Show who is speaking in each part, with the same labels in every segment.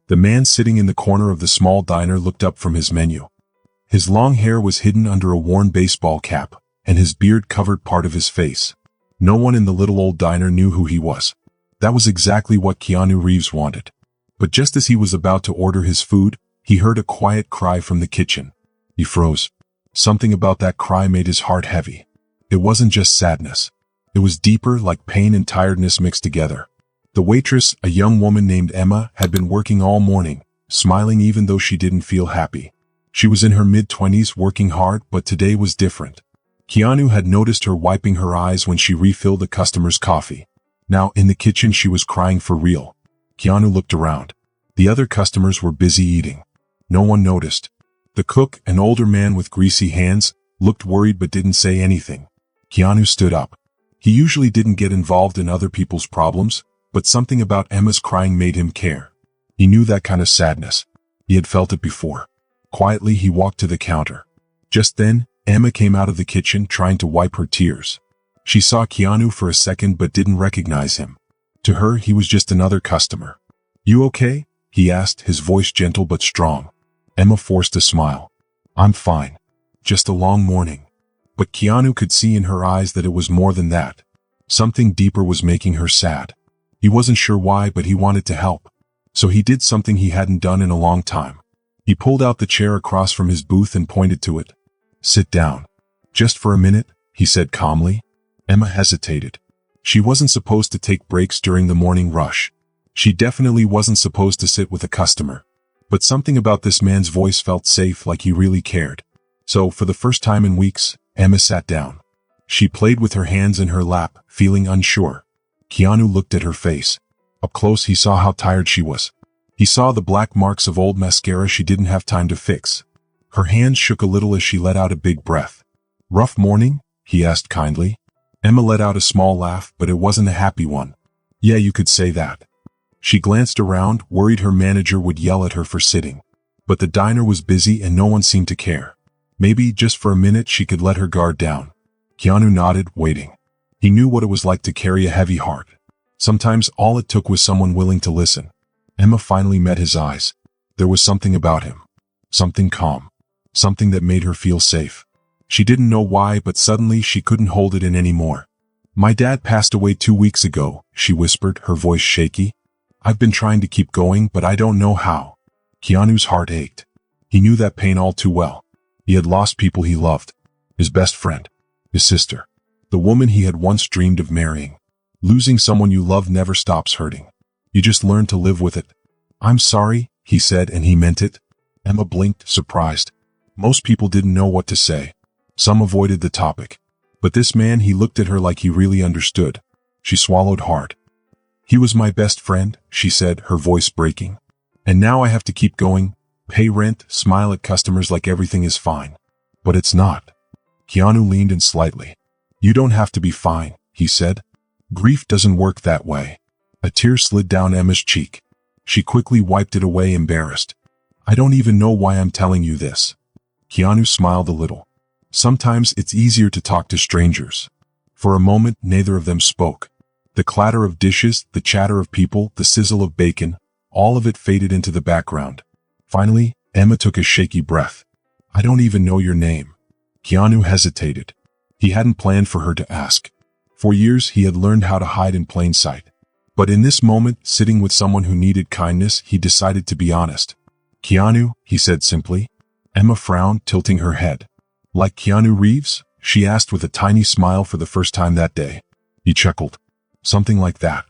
Speaker 1: The man sitting in the corner of the small diner looked up from his menu. His long hair was hidden under a worn baseball cap, and his beard covered part of his face. No one in the little old diner knew who he was. That was exactly what Keanu Reeves wanted. But just as he was about to order his food, he heard a quiet cry from the kitchen. He froze. Something about that cry made his heart heavy. It wasn't just sadness. It was deeper, like pain and tiredness mixed together. The waitress, a young woman named Emma, had been working all morning, smiling even though she didn't feel happy. She was in her mid-20s working hard, but today was different. Keanu had noticed her wiping her eyes when she refilled a customer's coffee. Now, in the kitchen, she was crying for real. Keanu looked around. The other customers were busy eating. No one noticed. The cook, an older man with greasy hands, looked worried but didn't say anything. Keanu stood up. He usually didn't get involved in other people's problems, but something about Emma's crying made him care. He knew that kind of sadness. He had felt it before. Quietly, he walked to the counter. Just then, Emma came out of the kitchen trying to wipe her tears. She saw Keanu for a second but didn't recognize him. To her, he was just another customer. "You okay?" he asked, his voice gentle but strong. Emma forced a smile. "I'm fine. Just a long morning." But Keanu could see in her eyes that it was more than that. Something deeper was making her sad. He wasn't sure why, but he wanted to help. So he did something he hadn't done in a long time. He pulled out the chair across from his booth and pointed to it. "Sit down. Just for a minute," he said calmly. Emma hesitated. She wasn't supposed to take breaks during the morning rush. She definitely wasn't supposed to sit with a customer. But something about this man's voice felt safe, like he really cared. So, for the first time in weeks, Emma sat down. She played with her hands in her lap, feeling unsure. Keanu looked at her face. Up close, he saw how tired she was. He saw the black marks of old mascara she didn't have time to fix. Her hands shook a little as she let out a big breath. "Rough morning?" he asked kindly. Emma let out a small laugh, but it wasn't a happy one. "Yeah, you could say that." She glanced around, worried her manager would yell at her for sitting. But the diner was busy and no one seemed to care. Maybe, just for a minute, she could let her guard down. Keanu nodded, waiting. He knew what it was like to carry a heavy heart. Sometimes all it took was someone willing to listen. Emma finally met his eyes. There was something about him. Something calm. Something that made her feel safe. She didn't know why, but suddenly she couldn't hold it in anymore. "My dad passed away 2 weeks ago," she whispered, her voice shaky. "I've been trying to keep going, but I don't know how." Keanu's heart ached. He knew that pain all too well. He had lost people he loved. His best friend. His sister. The woman he had once dreamed of marrying. Losing someone you love never stops hurting. You just learn to live with it. "I'm sorry," he said, and he meant it. Emma blinked, surprised. Most people didn't know what to say. Some avoided the topic. But this man, he looked at her like he really understood. She swallowed hard. "He was my best friend," she said, her voice breaking. "And now I have to keep going, pay rent, smile at customers like everything is fine. But it's not." Keanu leaned in slightly. "You don't have to be fine," he said. "Grief doesn't work that way." A tear slid down Emma's cheek. She quickly wiped it away, embarrassed. "I don't even know why I'm telling you this." Keanu smiled a little. Sometimes it's easier to talk to strangers. For a moment, neither of them spoke. The clatter of dishes, the chatter of people, the sizzle of bacon, all of it faded into the background. Finally, Emma took a shaky breath. "I don't even know your name." Keanu hesitated. He hadn't planned for her to ask. For years, he had learned how to hide in plain sight. But in this moment, sitting with someone who needed kindness, he decided to be honest. "Keanu," he said simply. Emma frowned, tilting her head. "Like Keanu Reeves?" she asked with a tiny smile for the first time that day. He chuckled. "Something like that."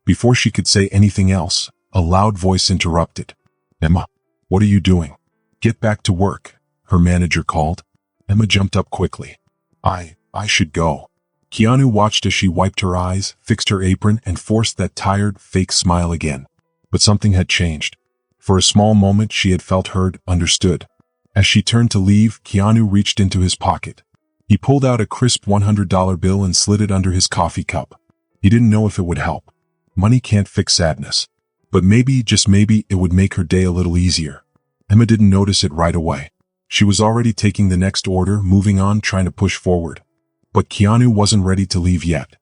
Speaker 1: Before she could say anything else, a loud voice interrupted. "Emma, what are you doing?" "Get back to work," her manager called. Emma jumped up quickly. I should go." Keanu watched as she wiped her eyes, fixed her apron, and forced that tired, fake smile again. But something had changed. For a small moment, she had felt heard, understood. As she turned to leave, Keanu reached into his pocket. He pulled out a crisp $100 bill and slid it under his coffee cup. He didn't know if it would help. Money can't fix sadness. But maybe, just maybe, it would make her day a little easier. Emma didn't notice it right away. She was already taking the next order, moving on, trying to push forward. But Keanu wasn't ready to leave yet.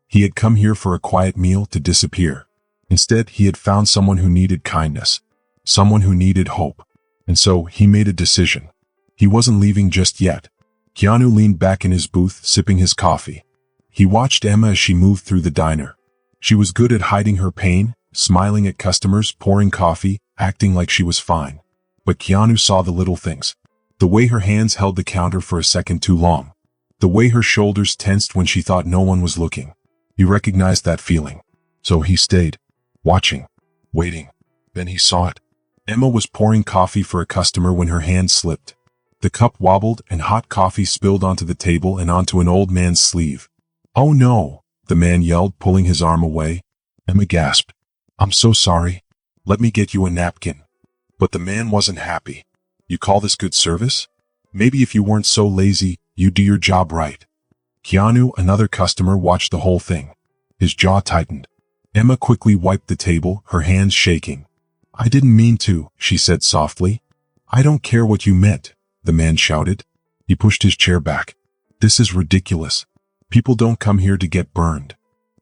Speaker 1: He had come here for a quiet meal to disappear. Instead, he had found someone who needed kindness. someone who needed hope. And so, he made a decision. He wasn't leaving just yet. Keanu leaned back in his booth, sipping his coffee. He watched Emma as she moved through the diner. She was good at hiding her pain, smiling at customers, pouring coffee, acting like she was fine. But Keanu saw the little things. The way her hands held the counter for a second too long. The way her shoulders tensed when she thought no one was looking. He recognized that feeling. So he stayed, watching, waiting. Then he saw it. Emma was pouring coffee for a customer when her hand slipped. The cup wobbled and hot coffee spilled onto the table and onto an old man's sleeve. "Oh no," the man yelled, pulling his arm away. Emma gasped. "I'm so sorry. Let me get you a napkin." But the man wasn't happy. "You call this good service? Maybe if you weren't so lazy, you'd do your job right." Keanu, another customer, watched the whole thing. His jaw tightened. Emma quickly wiped the table, her hands shaking. "I didn't mean to," she said softly. "I don't care what you meant," the man shouted. He pushed his chair back. "This is ridiculous. People don't come here to get burned."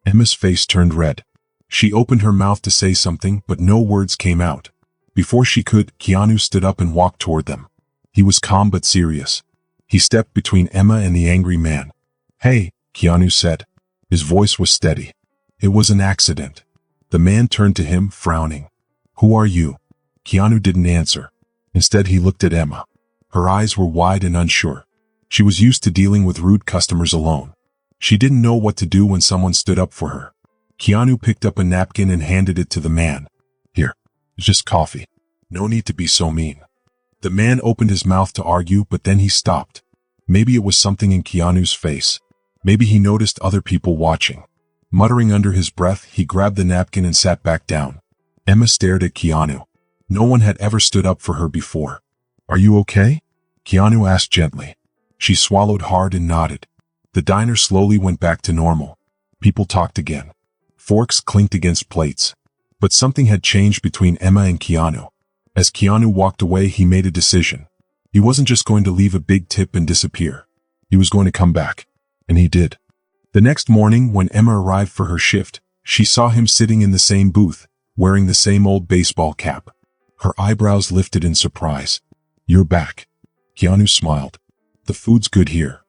Speaker 1: Emma's face turned red. She opened her mouth to say something, but no words came out. Before she could, Keanu stood up and walked toward them. He was calm but serious. He stepped between Emma and the angry man. "Hey," Keanu said. His voice was steady. "It was an accident." The man turned to him, frowning. "Who are you?" Keanu didn't answer. Instead, he looked at Emma. Her eyes were wide and unsure. She was used to dealing with rude customers alone. She didn't know what to do when someone stood up for her. Keanu picked up a napkin and handed it to the man. "Here, it's just coffee. No need to be so mean." The man opened his mouth to argue, but then he stopped. Maybe it was something in Keanu's face. Maybe he noticed other people watching. Muttering under his breath, he grabbed the napkin and sat back down. Emma stared at Keanu. No one had ever stood up for her before. "Are you okay?" Keanu asked gently. She swallowed hard and nodded. The diner slowly went back to normal. People talked again. Forks clinked against plates. But something had changed between Emma and Keanu. As Keanu walked away, he made a decision. He wasn't just going to leave a big tip and disappear. He was going to come back. And he did. The next morning, when Emma arrived for her shift, she saw him sitting in the same booth, wearing the same old baseball cap. Her eyebrows lifted in surprise. "You're back." Keanu smiled. "The food's good here."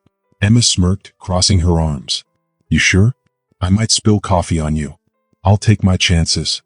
Speaker 1: Emma smirked, crossing her arms. "You sure? I might spill coffee on you. I'll take my chances."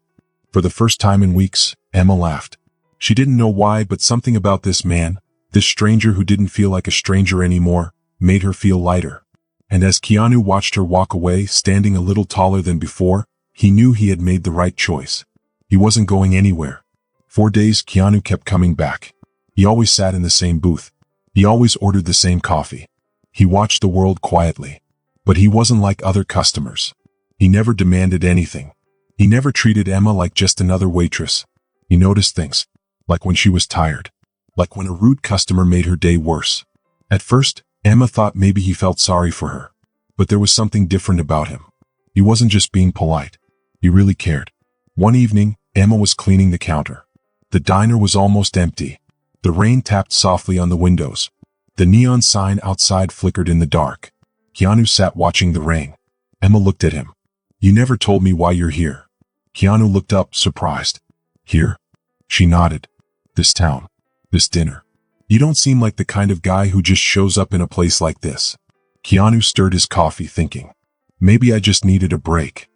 Speaker 1: For the first time in weeks, Emma laughed. She didn't know why, but something about this man, this stranger who didn't feel like a stranger anymore, made her feel lighter. And as Keanu watched her walk away, standing a little taller than before, he knew he had made the right choice. He wasn't going anywhere. For days, Keanu kept coming back. He always sat in the same booth. He always ordered the same coffee. He watched the world quietly. But he wasn't like other customers. He never demanded anything. He never treated Emma like just another waitress. He noticed things. Like when she was tired. Like when a rude customer made her day worse. At first, Emma thought maybe he felt sorry for her. But there was something different about him. He wasn't just being polite. He really cared. One evening, Emma was cleaning the counter. The diner was almost empty. The rain tapped softly on the windows. The neon sign outside flickered in the dark. Keanu sat watching the rain. Emma looked at him. "You never told me why you're here." Keanu looked up, surprised. "Here?" She nodded. "This town. This dinner. You don't seem like the kind of guy who just shows up in a place like this." Keanu stirred his coffee, thinking, maybe I just needed a break.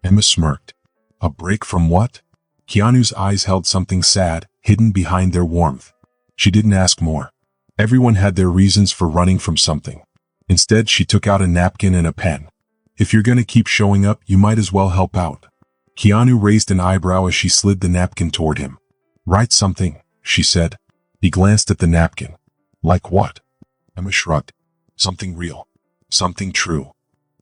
Speaker 1: Emma smirked. A break from what? Keanu's eyes held something sad, hidden behind their warmth. She didn't ask more. Everyone had their reasons for running from something. Instead, she took out a napkin and a pen. "If you're gonna keep showing up, you might as well help out." Keanu raised an eyebrow as she slid the napkin toward him. "Write something," she said. He glanced at the napkin. "Like what?" Emma shrugged. "Something real. Something true."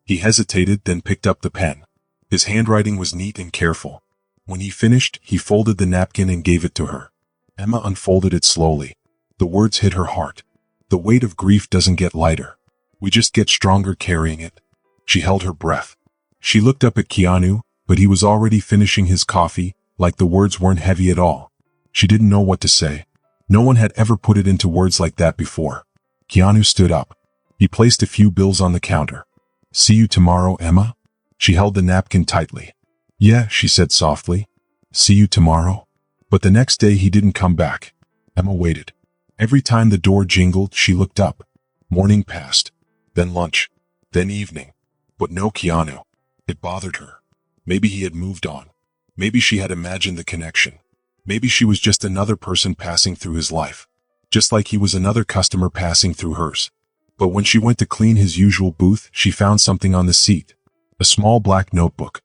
Speaker 1: He hesitated, then picked up the pen. His handwriting was neat and careful. When he finished, he folded the napkin and gave it to her. Emma unfolded it slowly. The words hit her heart. "The weight of grief doesn't get lighter. We just get stronger carrying it." She held her breath. She looked up at Keanu, but he was already finishing his coffee, like the words weren't heavy at all. She didn't know what to say. No one had ever put it into words like that before. Keanu stood up. He placed a few bills on the counter. "See you tomorrow, Emma?" She held the napkin tightly. "Yeah," she said softly. "See you tomorrow?" But the next day he didn't come back. Emma waited. Every time the door jingled, she looked up. Morning passed, then lunch, then evening. But no Keanu. It bothered her. Maybe he had moved on. Maybe she had imagined the connection. Maybe she was just another person passing through his life, just like he was another customer passing through hers. But when she went to clean his usual booth, she found something on the seat. A small black notebook.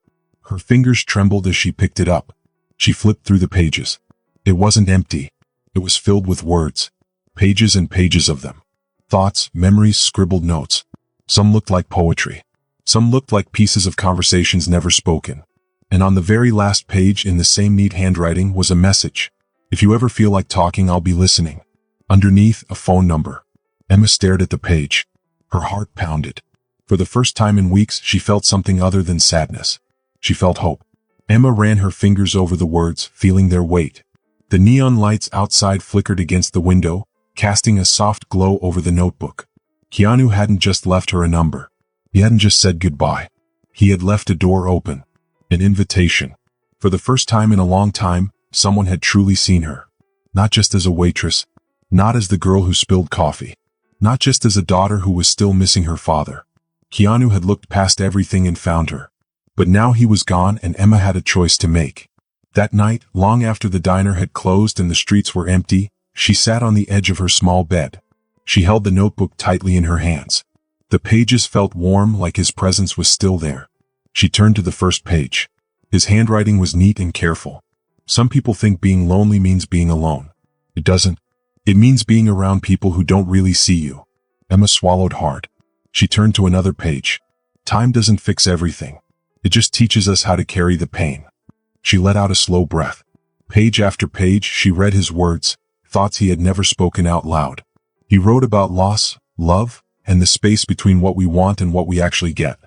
Speaker 1: Her fingers trembled as she picked it up. She flipped through the pages. It wasn't empty. It was filled with words. Pages and pages of them. Thoughts, memories, scribbled notes. Some looked like poetry. Some looked like pieces of conversations never spoken. And on the very last page, in the same neat handwriting, was a message. If you ever feel like talking, I'll be listening. Underneath, a phone number. Emma stared at the page. Her heart pounded. For the first time in weeks, she felt something other than sadness. She felt hope. Emma ran her fingers over the words, feeling their weight. The neon lights outside flickered against the window, casting a soft glow over the notebook. Keanu hadn't just left her a number. He hadn't just said goodbye. He had left a door open. An invitation. For the first time in a long time, someone had truly seen her. Not just as a waitress. Not as the girl who spilled coffee. Not just as a daughter who was still missing her father. Keanu had looked past everything and found her. But now he was gone and Emma had a choice to make. That night, long after the diner had closed and the streets were empty, she sat on the edge of her small bed. She held the notebook tightly in her hands. The pages felt warm, like his presence was still there. She turned to the first page. His handwriting was neat and careful. Some people think being lonely means being alone. It doesn't. It means being around people who don't really see you. Emma swallowed hard. She turned to another page. Time doesn't fix everything. It just teaches us how to carry the pain. She let out a slow breath. Page after page, she read his words, thoughts he had never spoken out loud. He wrote about loss, love, and the space between what we want and what we actually get.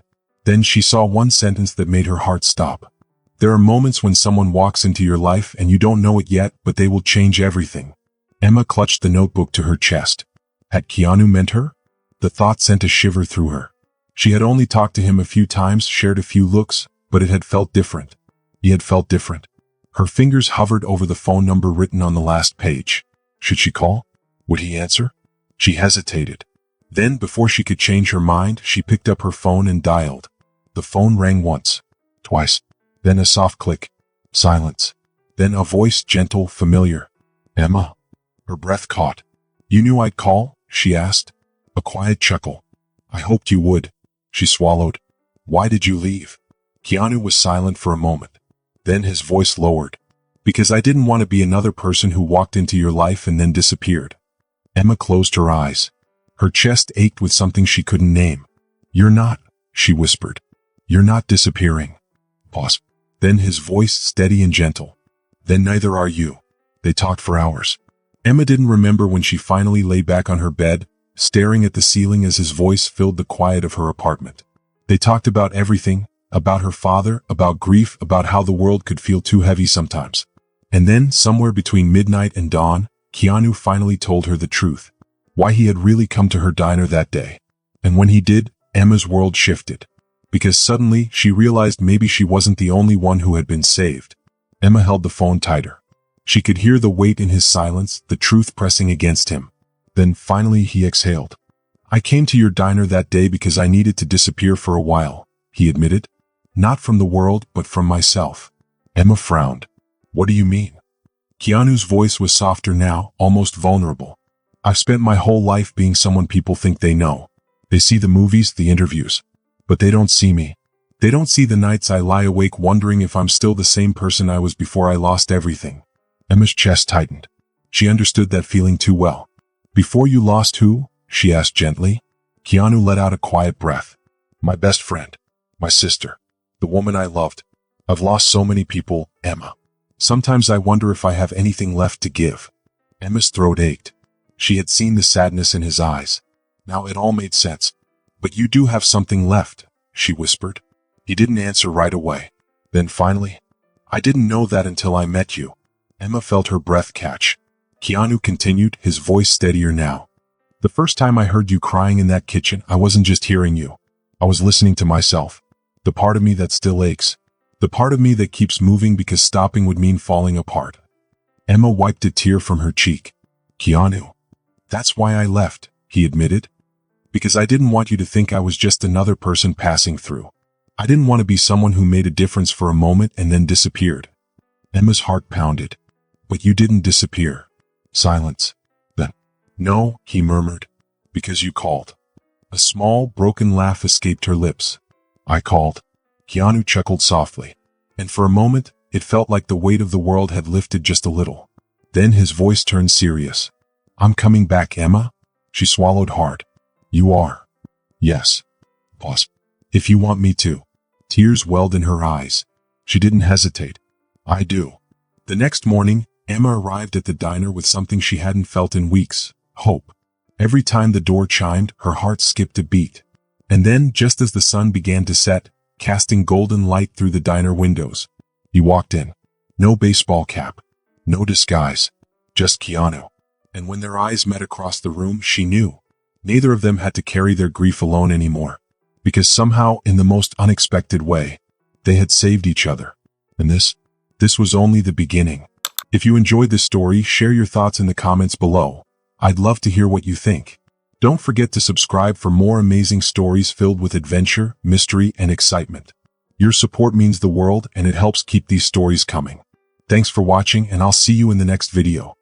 Speaker 1: Then she saw one sentence that made her heart stop. There are moments when someone walks into your life and you don't know it yet, but they will change everything. Emma clutched the notebook to her chest. Had Keanu meant her? The thought sent a shiver through her. She had only talked to him a few times, shared a few looks, but it had felt different. He had felt different. Her fingers hovered over the phone number written on the last page. Should she call? Would he answer? She hesitated. Then, before she could change her mind, she picked up her phone and dialed. The phone rang once, twice, then a soft click. Silence. Then a voice, gentle, familiar. Emma. Her breath caught. You knew I'd call? She asked. A quiet chuckle. I hoped you would. She swallowed. Why did you leave? Keanu was silent for a moment. Then his voice lowered. Because I didn't want to be another person who walked into your life and then disappeared. Emma closed her eyes. Her chest ached with something she couldn't name. You're not, she whispered. You're not disappearing. Pause. Then his voice, steady and gentle. Then neither are you. They talked for hours. Emma didn't remember when she finally lay back on her bed, staring at the ceiling as his voice filled the quiet of her apartment. They talked about everything, about her father, about grief, about how the world could feel too heavy sometimes. And then, somewhere between midnight and dawn, Keanu finally told her the truth. Why he had really come to her diner that day. And when he did, Emma's world shifted. Because suddenly, she realized maybe she wasn't the only one who had been saved. Emma held the phone tighter. She could hear the weight in his silence, the truth pressing against him. Then finally he exhaled. I came to your diner that day because I needed to disappear for a while, he admitted. Not from the world, but from myself. Emma frowned. What do you mean? Keanu's voice was softer now, almost vulnerable. I've spent my whole life being someone people think they know. They see the movies, the interviews. But they don't see me. They don't see the nights I lie awake wondering if I'm still the same person I was before I lost everything. Emma's chest tightened. She understood that feeling too well. Before you lost who? She asked gently. Keanu let out a quiet breath. My best friend. My sister. The woman I loved. I've lost so many people, Emma. Sometimes I wonder if I have anything left to give. Emma's throat ached. She had seen the sadness in his eyes. Now it all made sense. But you do have something left, she whispered. He didn't answer right away. Then finally, I didn't know that until I met you. Emma felt her breath catch. Keanu continued, his voice steadier now. The first time I heard you crying in that kitchen, I wasn't just hearing you. I was listening to myself. The part of me that still aches. The part of me that keeps moving because stopping would mean falling apart. Emma wiped a tear from her cheek. Keanu. That's why I left, he admitted. Because I didn't want you to think I was just another person passing through. I didn't want to be someone who made a difference for a moment and then disappeared. Emma's heart pounded. But you didn't disappear. Silence. Then. No, he murmured. Because you called. A small, broken laugh escaped her lips. I called. Keanu chuckled softly. And for a moment, it felt like the weight of the world had lifted just a little. Then his voice turned serious. I'm coming back, Emma? She swallowed hard. You are. Yes. Pause. If you want me to. Tears welled in her eyes. She didn't hesitate. I do. The next morning, Emma arrived at the diner with something she hadn't felt in weeks. Hope. Every time the door chimed, her heart skipped a beat. And then, just as the sun began to set, casting golden light through the diner windows, he walked in. No baseball cap. No disguise. Just Keanu. And when their eyes met across the room, she knew. Neither of them had to carry their grief alone anymore. Because somehow, in the most unexpected way, they had saved each other. And this was only the beginning. If you enjoyed this story, share your thoughts in the comments below. I'd love to hear what you think. Don't forget to subscribe for more amazing stories filled with adventure, mystery, and excitement. Your support means the world and it helps keep these stories coming. Thanks for watching and I'll see you in the next video.